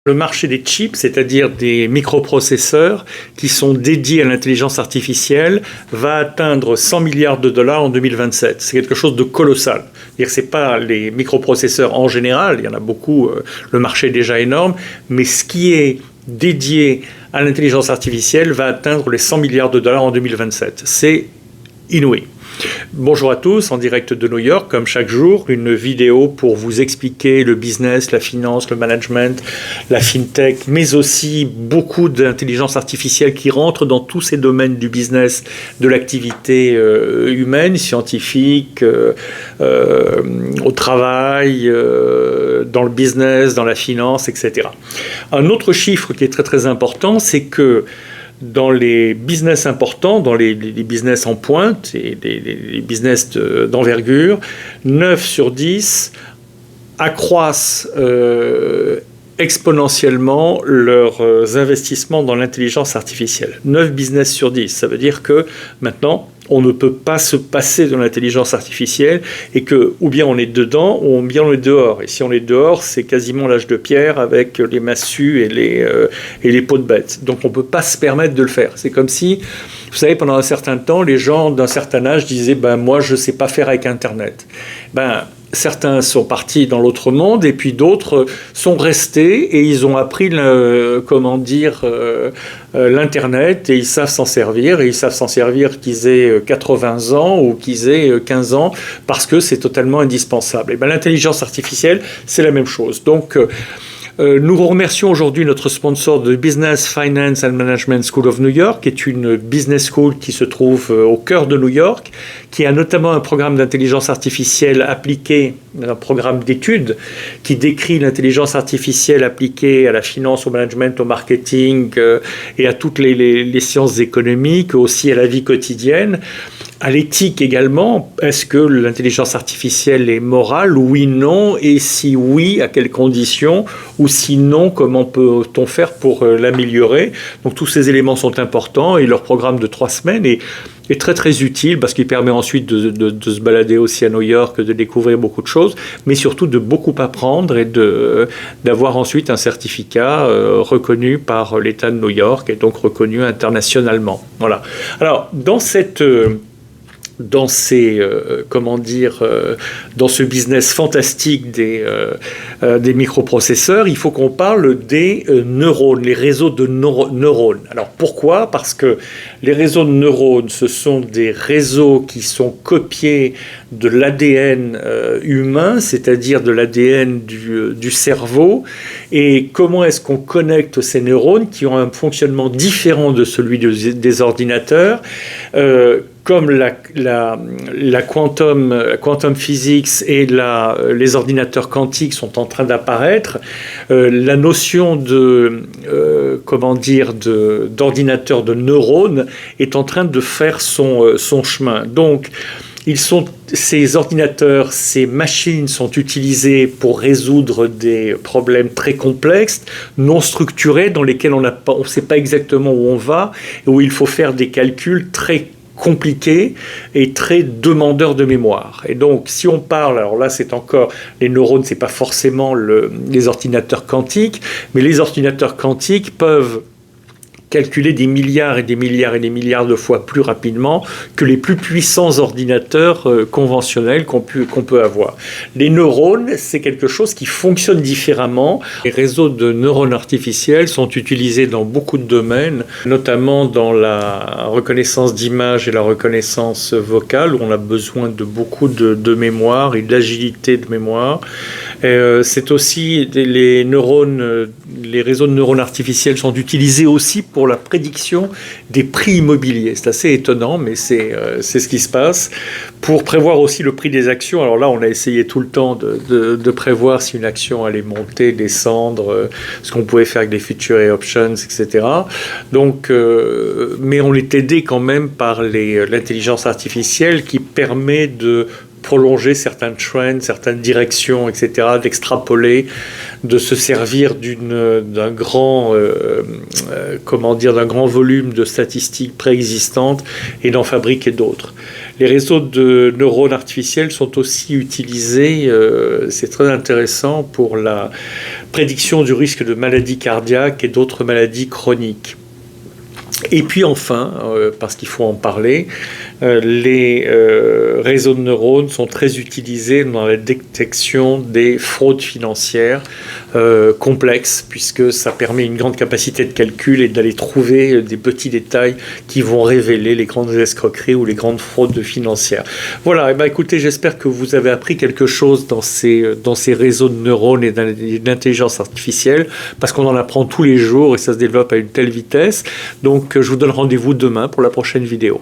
Le marché des chips, c'est-à-dire des microprocesseurs qui sont dédiés à l'intelligence artificielle, va atteindre 100 milliards de dollars en 2027. C'est quelque chose de colossal. C'est-à-dire que ce n'est pas les microprocesseurs en général, il y en a beaucoup, le marché est déjà énorme, mais ce qui est dédié à l'intelligence artificielle va atteindre les 100 milliards de dollars en 2027. C'est inouï. Bonjour à tous, en direct de New York, comme chaque jour, une vidéo pour vous expliquer le business, la finance, le management, la fintech, mais aussi beaucoup d'intelligence artificielle qui rentre dans tous ces domaines du business, de l'activité humaine, scientifique, au travail, dans le business, dans la finance, etc. Un autre chiffre qui est très très important, c'est que dans les business importants, dans les business en pointe et les business d'envergure, 9 sur 10 accroissent exponentiellement leurs investissements dans l'intelligence artificielle. 9 business sur 10, ça veut dire que maintenant, on ne peut pas se passer de l'intelligence artificielle et que ou bien on est dedans ou bien on est dehors. Et si on est dehors, c'est quasiment l'âge de pierre avec les massues et les peaux de bête. Donc on ne peut pas se permettre de le faire. C'est comme si, vous savez, pendant un certain temps, les gens d'un certain âge disaient « ben moi je ne sais pas faire avec Internet ». Certains sont partis dans l'autre monde et puis d'autres sont restés et ils ont appris l'Internet et ils savent s'en servir. Et ils savent s'en servir qu'ils aient 80 ans ou qu'ils aient 15 ans parce que c'est totalement indispensable. Et l'intelligence artificielle, c'est la même chose. Donc, nous remercions aujourd'hui notre sponsor de Business, Finance and Management School of New York, qui est une business school qui se trouve au cœur de New York, qui a notamment un programme d'intelligence artificielle appliquée, un programme d'études qui décrit l'intelligence artificielle appliquée à la finance, au management, au marketing et à toutes les sciences économiques, aussi à la vie quotidienne. À l'éthique également, est-ce que l'intelligence artificielle est morale? Oui, non. Et si oui, à quelles conditions? Ou sinon, comment peut-on faire pour l'améliorer? Donc tous ces éléments sont importants et leur programme de 3 semaines est très très utile parce qu'il permet ensuite de se balader aussi à New York, de découvrir beaucoup de choses, mais surtout de beaucoup apprendre et d'avoir ensuite un certificat reconnu par l'État de New York et donc reconnu internationalement. Voilà. Alors, dans dans ce business fantastique des microprocesseurs, il faut qu'on parle des neurones, les réseaux de neurones. Alors pourquoi? Parce que les réseaux de neurones, ce sont des réseaux qui sont copiés de l'ADN humain, c'est-à-dire de l'ADN du cerveau. Et comment est-ce qu'on connecte ces neurones qui ont un fonctionnement différent de celui des ordinateurs comme la quantum physics et les ordinateurs quantiques sont en train d'apparaître, la notion d'ordinateur de neurones est en train de faire son chemin. Donc, ces ordinateurs, ces machines sont utilisées pour résoudre des problèmes très complexes, non structurés, dans lesquels on ne sait pas exactement où on va, et où il faut faire des calculs très compliqué et très demandeur de mémoire. Et donc, si on parle, alors là, c'est encore, les neurones, c'est pas forcément les ordinateurs quantiques, mais les ordinateurs quantiques peuvent calculer des milliards et des milliards et des milliards de fois plus rapidement que les plus puissants ordinateurs conventionnels qu'on peut avoir. Les neurones, c'est quelque chose qui fonctionne différemment. Les réseaux de neurones artificiels sont utilisés dans beaucoup de domaines, notamment dans la reconnaissance d'images et la reconnaissance vocale, où on a besoin de beaucoup de mémoire et d'agilité de mémoire. C'est aussi les réseaux de neurones artificiels sont utilisés aussi pour la prédiction des prix immobiliers. C'est assez étonnant, mais c'est ce qui se passe. Pour prévoir aussi le prix des actions, alors là, on a essayé tout le temps de prévoir si une action allait monter, descendre, ce qu'on pouvait faire avec les futures options, etc. Donc, mais on est aidé quand même par l'intelligence artificielle qui permet de prolonger certains trends, certaines directions, etc., d'extrapoler, de se servir d'un grand volume de statistiques préexistantes et d'en fabriquer d'autres. Les réseaux de neurones artificiels sont aussi utilisés, c'est très intéressant, pour la prédiction du risque de maladies cardiaques et d'autres maladies chroniques. Et puis enfin, parce qu'il faut en parler, les réseaux de neurones sont très utilisés dans la détection des fraudes financières complexes, puisque ça permet une grande capacité de calcul et d'aller trouver des petits détails qui vont révéler les grandes escroqueries ou les grandes fraudes financières. Voilà, et ben écoutez, j'espère que vous avez appris quelque chose dans ces réseaux de neurones et d'intelligence artificielle, parce qu'on en apprend tous les jours et ça se développe à une telle vitesse. Donc je vous donne rendez-vous demain pour la prochaine vidéo.